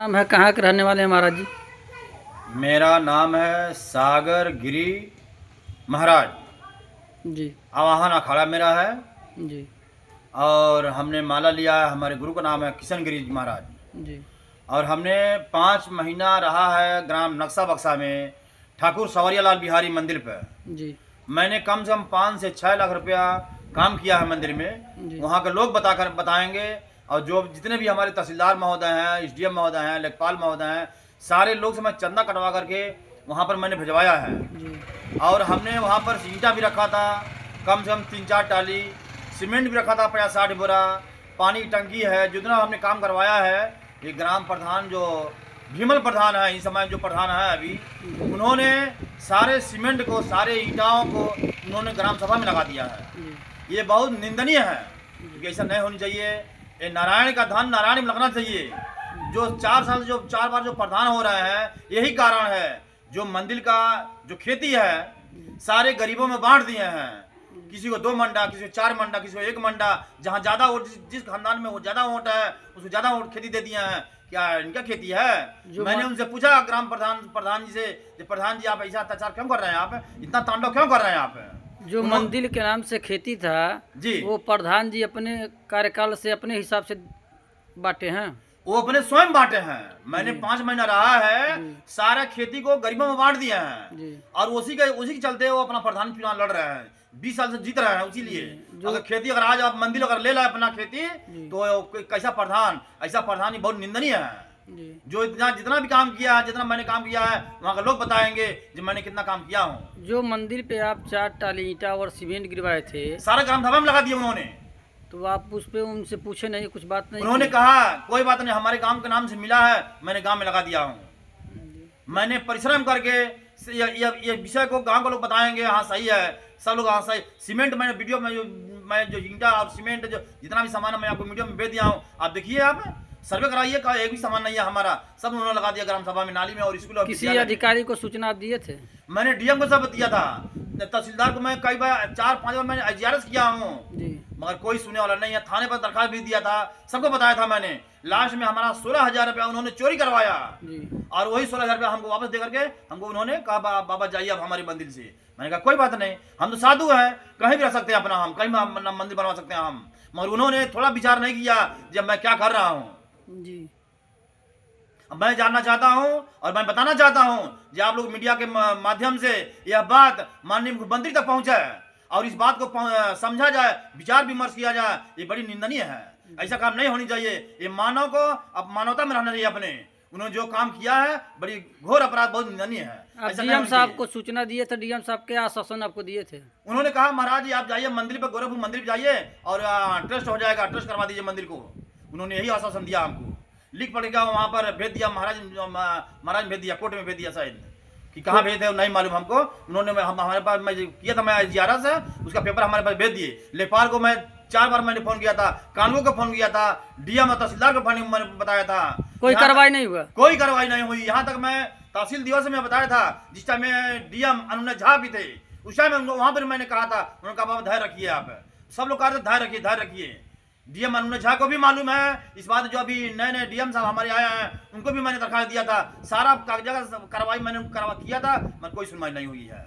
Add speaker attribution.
Speaker 1: नाम है, कहाँ के रहने वाले हैं महाराज जी?
Speaker 2: मेरा नाम है सागर गिरी महाराज।
Speaker 1: जी।
Speaker 2: आवाहन अखाड़ा मेरा है
Speaker 1: जी।
Speaker 2: और हमने माला लिया है। हमारे गुरु का नाम है किशन गिरी महाराज।
Speaker 1: जी।
Speaker 2: और हमने 5 महीना रहा है ग्राम नक्शा बक्सा में ठाकुर सवरिया लाल बिहारी मंदिर पर।
Speaker 1: जी।
Speaker 2: मैंने कम से कम 5 से 6 लाख रुपया काम किया है मंदिर में।
Speaker 1: जी।
Speaker 2: वहाँ के लोग बताएंगे। और जो जितने भी हमारे तहसीलदार महोदय हैं, एसडीएम महोदय हैं, लेखपाल महोदय हैं, सारे लोग से मैं चंदा कटवा करके वहाँ पर मैंने भिजवाया है।
Speaker 1: जी।
Speaker 2: और हमने वहाँ पर ईंटा भी रखा था, कम से कम 3-4 टाली, सीमेंट भी रखा था 50-60 बोरा, पानी की टंकी है। जितना हमने काम करवाया है, ये ग्राम प्रधान जो भीमल प्रधान है, इस समय जो प्रधान है अभी, उन्होंने सारे सीमेंट को, सारे ईंटाओं को उन्होंने ग्राम सभा में लगा दिया है। ये बहुत निंदनीय है, क्योंकि ऐसा नहीं होनी चाहिए। ये नारायण का धन नारायण में लगना चाहिए। जो 4 साल जो 4 बार जो प्रधान हो रहे हैं, यही कारण है। जो मंदिर का जो खेती है, सारे गरीबों में बांट दिए हैं। किसी को 2 मंडा, किसी को 4 मंडा, किसी को 1 मंडा। जहाँ ज़्यादा वोट, जिस खानदान में वो ज़्यादा वोट है, उसको ज़्यादा वोट खेती दे दिए हैं। क्या इनका खेती है? मैंने उनसे पूछा ग्राम प्रधान जी से, प्रधान जी आप ऐसा अत्याचार क्यों कर रहे हैं? आप इतना तांडव क्यों कर रहे हैं? आप
Speaker 1: जो मंदिर के नाम से खेती था
Speaker 2: जी,
Speaker 1: वो प्रधान जी अपने कार्यकाल से अपने हिसाब से बांटे हैं।
Speaker 2: वो अपने स्वयं बांटे हैं। मैंने 5 महीना रहा है, सारा खेती को गरीबों में बांट दिया है। और उसी के चलते वो अपना प्रधान चुनाव लड़ रहे हैं। 20 साल से जीत रहे हैं उसी लिए। अगर खेती, अगर आज आप मंदिर अगर ले लाए अपना खेती, तो कैसा प्रधान, ऐसा प्रधान ही बहुत निंदनीय है। जो जितना भी काम किया है, जितना मैंने काम किया है, वहाँ के लोग बताएंगे जो मैंने कितना काम किया हूँ।
Speaker 1: जो मंदिर पे आप 4 टाली ईंटा और सीमेंट गिरवाए थे,
Speaker 2: सारा ग्राम सभा में लगा दिया उन्होंने।
Speaker 1: तो आप उस पे उनसे पूछे नहीं, कुछ बात नहीं?
Speaker 2: उन्होंने कहा कोई बात नहीं, हमारे गांव के नाम से मिला है, मैंने गांव में लगा दिया हूँ। मैंने परिश्रम करके ये विषय को गांव के लोग बताएंगे, हाँ सही है, सब लोग हाँ सही। सीमेंट मैंने वीडियो में मैं जो ईंटा और सीमेंट जो जितना भी सामान है, मैं आपको वीडियो में भेज दिया हूँ। आप देखिए, आप सर्वे कराइए, का एक भी सामान नहीं है हमारा, सब उन्होंने लगा दिया ग्राम सभा में, नाली में और स्कूल।
Speaker 1: किसी अधिकारी को सूचना दिए थे?
Speaker 2: मैंने डीएम को सब दिया था, तहसीलदार को मैं कई बार 4-5 बार मैंने एजारस किया हूँ, मगर कोई सुनने वाला नहीं है। थाने पर दरखास्त भी दिया था, सबको बताया था मैंने। लास्ट में हमारा 16,000 रुपया उन्होंने चोरी करवाया और वही 16,000 रुपया हमको वापस दे करके हमको उन्होंने कहा बाबा जाइए अब हमारे मंदिर से। मैंने कहा कोई बात नहीं, हम तो साधु हैं, कहीं भी रह सकते हैं अपना, हम कहीं मंदिर बनवा सकते हैं हम। मगर उन्होंने थोड़ा विचार नहीं किया जब मैं क्या कर रहा हूँ।
Speaker 1: जी।
Speaker 2: मैं जानना चाहता हूं और मैं बताना चाहता हूं कि आप लोग मीडिया के माध्यम से यह बात माननीय मुख्यमंत्री तक पहुंचे और इस बात को समझा जाए, विचार विमर्श किया जाए। ये बड़ी निंदनीय है, ऐसा काम नहीं होनी चाहिए। ये मानव को अब मानवता में रहना चाहिए अपने। उन्होंने जो काम किया है बड़ी घोर अपराध, बहुत निंदनीय है।
Speaker 1: डीएम साहब को सूचना दिए थे? डीएम साहब के आश्वासन आपको दिए थे?
Speaker 2: उन्होंने कहा महाराज जी आप जाइए मंदिर पर, गोरखपुर मंदिर पर जाइए और ट्रस्ट हो जाएगा, ट्रस्ट करवा दीजिए मंदिर को। उन्होंने यही आश्वासन दिया हमको, लिख पड़ेगा वहाँ पर भेज दिया। महाराज भेज दिया, कोर्ट में भेज दिया शायद, कि कहाँ भेज दे नहीं मालूम हमको। उन्होंने हमारे पास, मैं किया था, मैं जियारा से उसका पेपर हमारे पास भेज दिए। लेखपाल को मैं 4 बार मैंने फोन किया था, कानून को फोन किया था, डीएम और तहसीलदार को फोन मैंने बताया था।
Speaker 1: कोई कार्रवाई नहीं हुआ?
Speaker 2: कोई कार्रवाई नहीं हुई। यहाँ तक मैं तहसील दिवस में बताया था, जिस टाइम में डीएम अनुनय झा भी थे, उस टाइम वहाँ पर मैंने कहा था। उन्होंने कहा बाबा धैर्य रखिए, आप सब लोग कहा था धैर्य रखिए, धैर्य रखिए। डीएम अनुनय झा को भी मालूम है इस बात, जो अभी नए डीएम साहब हमारे आए हैं, उनको भी मैंने दरखास्त दिया था। सारा कागजात कार्रवाई मैंने किया था, मगर कोई सुनवाई नहीं हुई है।